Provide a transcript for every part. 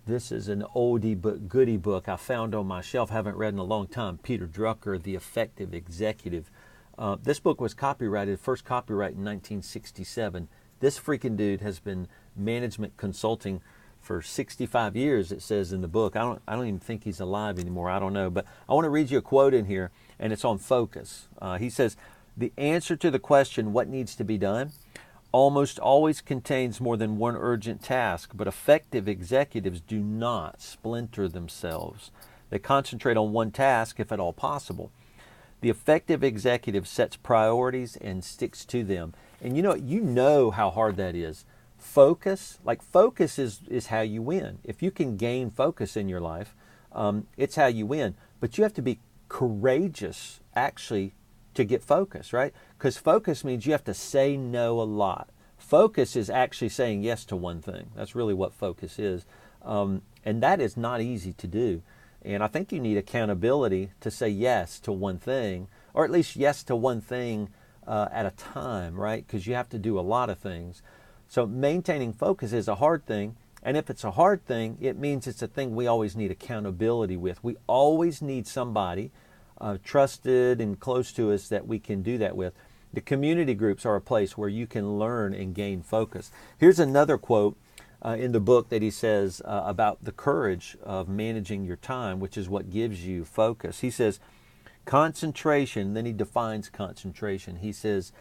This is an oldie but goodie book I found on my shelf. Haven't read in a long time. Peter Drucker, The Effective Executive. This book was copyrighted, first copyright in 1967. This freaking dude has been management consulting for 65 years, it says in the book. I don't even think he's alive anymore. I don't know. But I want to read you a quote in here, and it's on focus. He says, "The answer to the question, what needs to be done, almost always contains more than one urgent task, but effective executives do not splinter themselves. They concentrate on one task, if at all possible. The effective executive sets priorities and sticks to them." And you know how hard that is. Focus is how you win. If you can gain focus in your life, it's how you win. But you have to be courageous, actually, to get focus, right? Because focus means you have to say no a lot. Focus is actually saying yes to one thing. That's really what focus is. And that is not easy to do. And I think you need accountability to say yes to one thing, or at least yes to one thing at a time, right? Because you have to do a lot of things. So maintaining focus is a hard thing. And if it's a hard thing, it means it's a thing we always need accountability with. We always need somebody trusted and close to us that we can do that with. The community groups are a place where you can learn and gain focus. Here's another quote in the book that he says about the courage of managing your time, which is what gives you focus. He says, concentration, then he defines concentration. He says,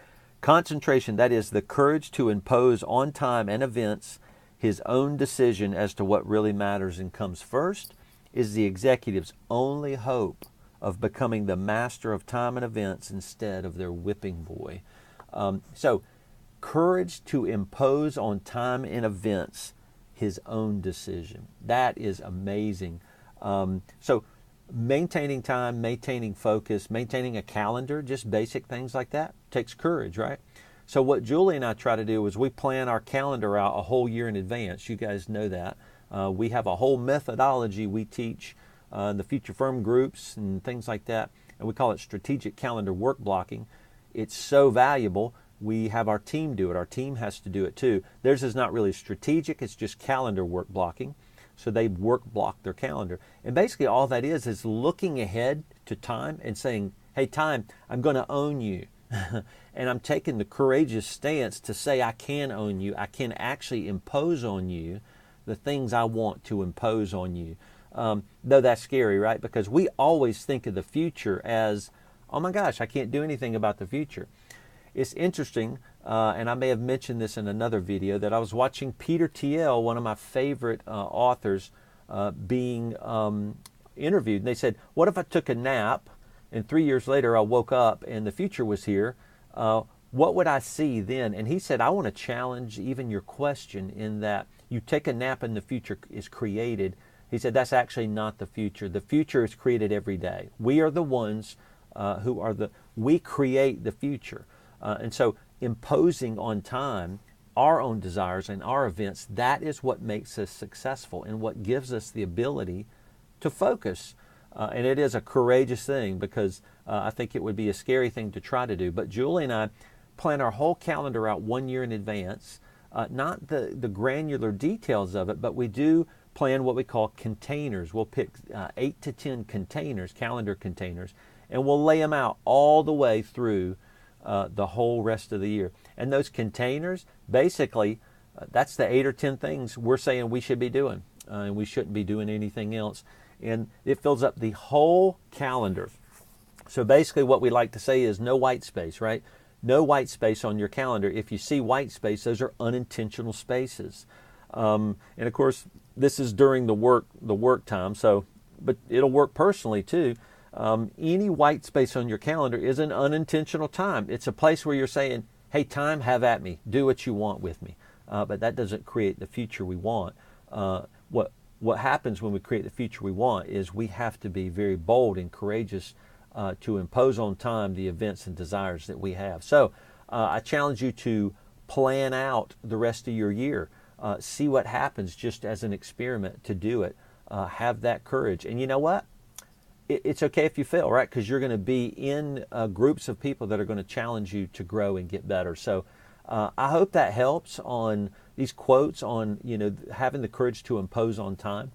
concentration, that is the courage to impose on time and events his own decision as to what really matters and comes first, is the executive's only hope of becoming the master of time and events instead of their whipping boy. So courage to impose on time and events his own decision. That is amazing. So maintaining time, maintaining focus, maintaining a calendar, just basic things like that, takes courage, right? So what Julie and I try to do is we plan our calendar out a whole year in advance. You guys know that. We have a whole methodology we teach in the Future Firm groups and things like that. And we call it strategic calendar work blocking. It's so valuable. We have our team do it. Our team has to do it too. Theirs is not really strategic. It's just calendar work blocking. So they work block their calendar. And basically all that is looking ahead to time and saying, hey, time, I'm going to own you. And I'm taking the courageous stance to say I can own you. I can actually impose on you the things I want to impose on you. Though that's scary, right? Because we always think of the future as, oh my gosh, I can't do anything about the future. It's interesting, and I may have mentioned this in another video, that I was watching Peter Thiel, one of my favorite authors, being interviewed. And they said, what if I took a nap and 3 years later I woke up and the future was here? What would I see then? And he said, I want to challenge even your question in that you take a nap and the future is created. He said, that's actually not the future. The future is created every day. We are the ones we create the future. And so imposing on time our own desires and our events, that is what makes us successful and what gives us the ability to focus. And it is a courageous thing because I think it would be a scary thing to try to do. But Julie and I plan our whole calendar out 1 year in advance. Not the granular details of it, but we do plan what we call containers. We'll pick 8 to 10 containers, calendar containers, and we'll lay them out all the way through the whole rest of the year. And those containers, basically, that's the 8 or 10 things we're saying we should be doing. And we shouldn't be doing anything else. And it fills up the whole calendar. So basically what we like to say is no white space, right? No white space on your calendar. If you see white space, those are unintentional spaces. And of course, this is during the work time. So, but it'll work personally too. Any white space on your calendar is an unintentional time. It's a place where you're saying, hey, time, have at me. Do what you want with me. But that doesn't create the future we want. What happens when we create the future we want is we have to be very bold and courageous to impose on time the events and desires that we have. So I challenge you to plan out the rest of your year. See what happens just as an experiment to do it. Have that courage. And you know what? It's okay if you fail, right? Because you're going to be in groups of people that are going to challenge you to grow and get better. So I hope that helps on these quotes on, having the courage to impose on time,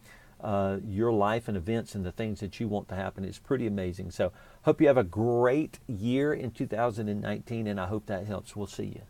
your life and events and the things that you want to happen is pretty amazing. So hope you have a great year in 2019, and I hope that helps. We'll see you.